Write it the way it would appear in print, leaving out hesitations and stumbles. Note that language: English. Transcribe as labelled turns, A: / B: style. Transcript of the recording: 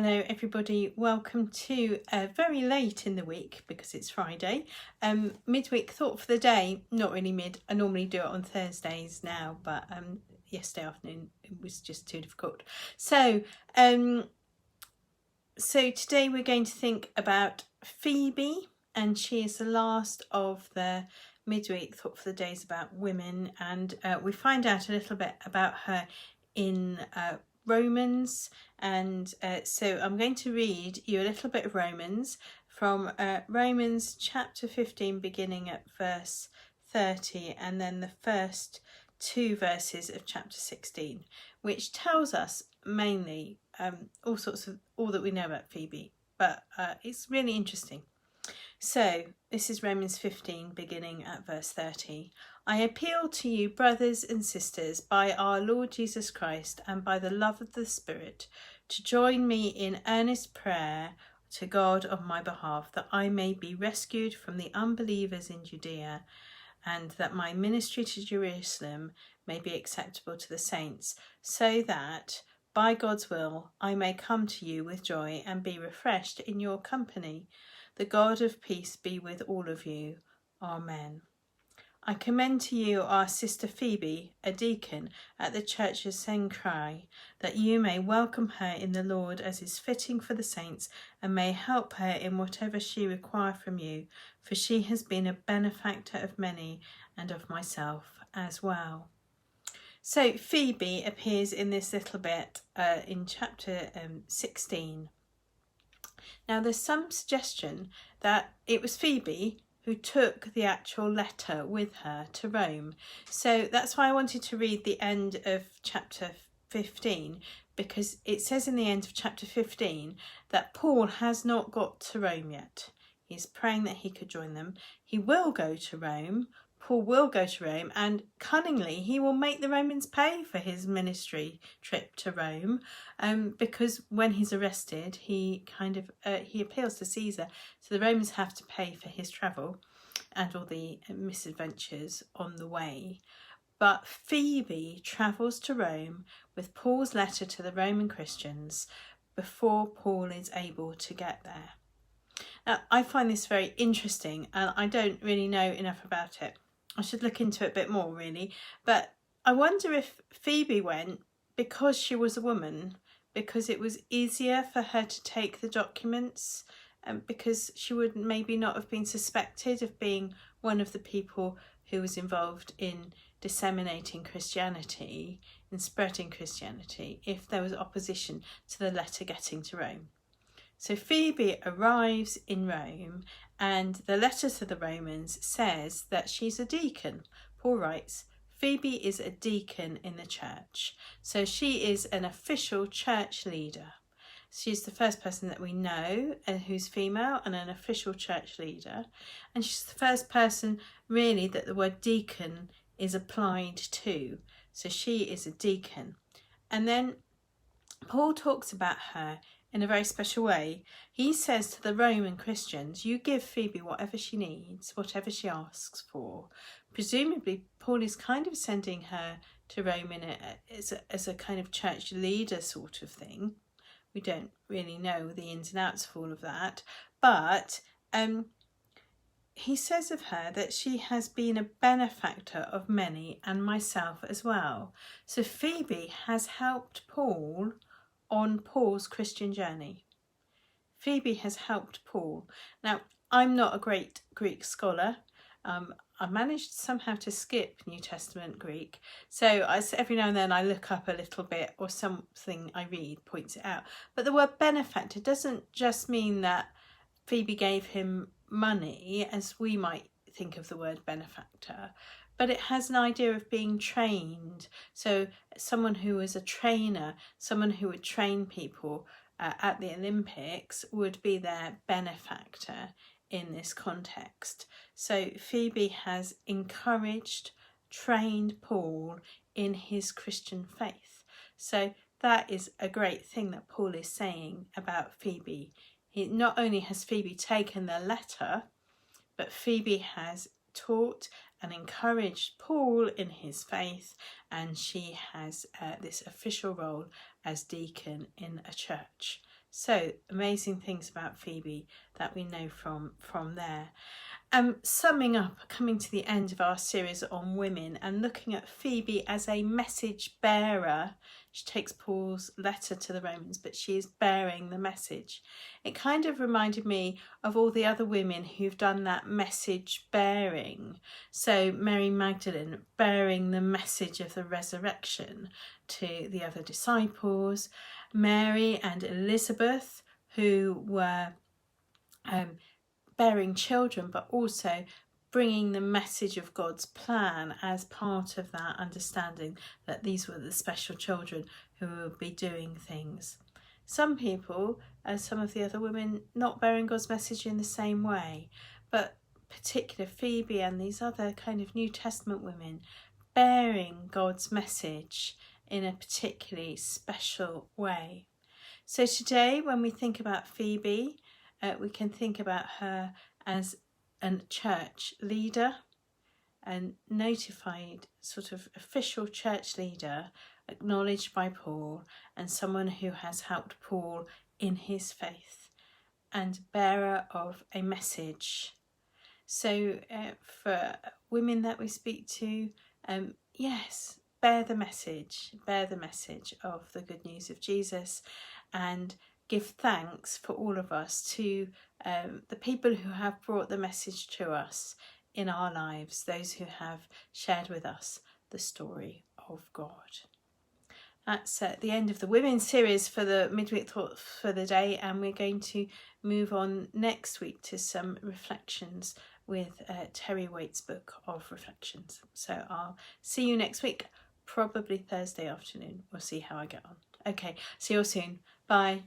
A: Hello everybody, welcome to very late in the week because it's Friday, midweek thought for the day. Not really mid, I normally do it on Thursdays now, but yesterday afternoon it was just too difficult. So today we're going to think about Phoebe, and she is the last of the midweek thought for the days about women, and we find out a little bit about her in Romans, and so I'm going to read you a little bit of Romans from Romans chapter 15 beginning at verse 30, and then the first two verses of chapter 16, which tells us mainly all that we know about Phoebe, but it's really interesting. So this is Romans 15 beginning at verse 30. I appeal to you, brothers and sisters, by our Lord Jesus Christ and by the love of the Spirit, to join me in earnest prayer to God on my behalf, that I may be rescued from the unbelievers in Judea, and that my ministry to Jerusalem may be acceptable to the saints, so that, by God's will, I may come to you with joy and be refreshed in your company. The God of peace be with all of you. Amen. I commend to you our sister Phoebe, a deacon at the church of Cenchreae, that you may welcome her in the Lord as is fitting for the saints, and may help her in whatever she require from you, for she has been a benefactor of many and of myself as well. So Phoebe appears in this little bit in chapter 16. Now there's some suggestion that it was Phoebe who took the actual letter with her to Rome. So that's why I wanted to read the end of chapter 15, because it says in the end of chapter 15 that Paul has not got to Rome yet. He's praying that he could join them. He will go to Rome. Paul will go to Rome, and cunningly he will make the Romans pay for his ministry trip to Rome, because when he's arrested he appeals to Caesar, so the Romans have to pay for his travel and all the misadventures on the way. But Phoebe travels to Rome with Paul's letter to the Roman Christians before Paul is able to get there. Now, I find this very interesting, and I don't really know enough about it. I should look into it a bit more, really. But I wonder if Phoebe went because she was a woman, because it was easier for her to take the documents, because she would maybe not have been suspected of being one of the people who was involved in disseminating Christianity and spreading Christianity if there was opposition to the letter getting to Rome. So Phoebe arrives in Rome, and the letter to the Romans says that she's a deacon. Paul writes, Phoebe is a deacon in the church. So she is an official church leader. She's the first person that we know who's female and an official church leader. And she's the first person really that the word deacon is applied to. So she is a deacon. And then Paul talks about her in a very special way. He says to the Roman Christians, you give Phoebe whatever she needs, whatever she asks for. Presumably Paul is kind of sending her to Rome as a kind of church leader sort of thing. We don't really know the ins and outs of all of that, but he says of her that she has been a benefactor of many and myself as well. So Phoebe has helped Paul on Paul's Christian journey. Phoebe has helped Paul. Now, I'm not a great Greek scholar. I managed somehow to skip New Testament Greek. So every now and then I look up a little bit, or something I read points it out. But the word benefactor doesn't just mean that Phoebe gave him money, as we might think of the word benefactor, but it has an idea of being trained. So someone who was a trainer, someone who would train people at the Olympics would be their benefactor in this context. So Phoebe has encouraged, trained Paul in his Christian faith. So that is a great thing that Paul is saying about Phoebe. Not only has Phoebe taken the letter, but Phoebe has taught and encouraged Paul in his faith, and she has this official role as deacon in a church. So amazing things about Phoebe that we know from there. Summing up, coming to the end of our series on women and looking at Phoebe as a message bearer. She takes Paul's letter to the Romans, but she is bearing the message. It kind of reminded me of all the other women who've done that message bearing. So Mary Magdalene bearing the message of the resurrection to the other disciples, Mary and Elizabeth, who were bearing children, but also bringing the message of God's plan as part of that understanding that these were the special children who would be doing things. Some people, as some of the other women, not bearing God's message in the same way, but particular Phoebe and these other kind of New Testament women bearing God's message in a particularly special way. So today, when we think about Phoebe, we can think about her as a church leader, a notified sort of official church leader, acknowledged by Paul, and someone who has helped Paul in his faith, and bearer of a message. So for women that we speak to, yes, bear the message of the good news of Jesus, and give thanks for all of us to the people who have brought the message to us in our lives, those who have shared with us the story of God. That's the end of the Women's series for the Midweek Thought for the day, and we're going to move on next week to some reflections with Terry Waite's book of reflections. So I'll see you next week, probably Thursday afternoon. We'll see how I get on. Okay, see you all soon. Bye.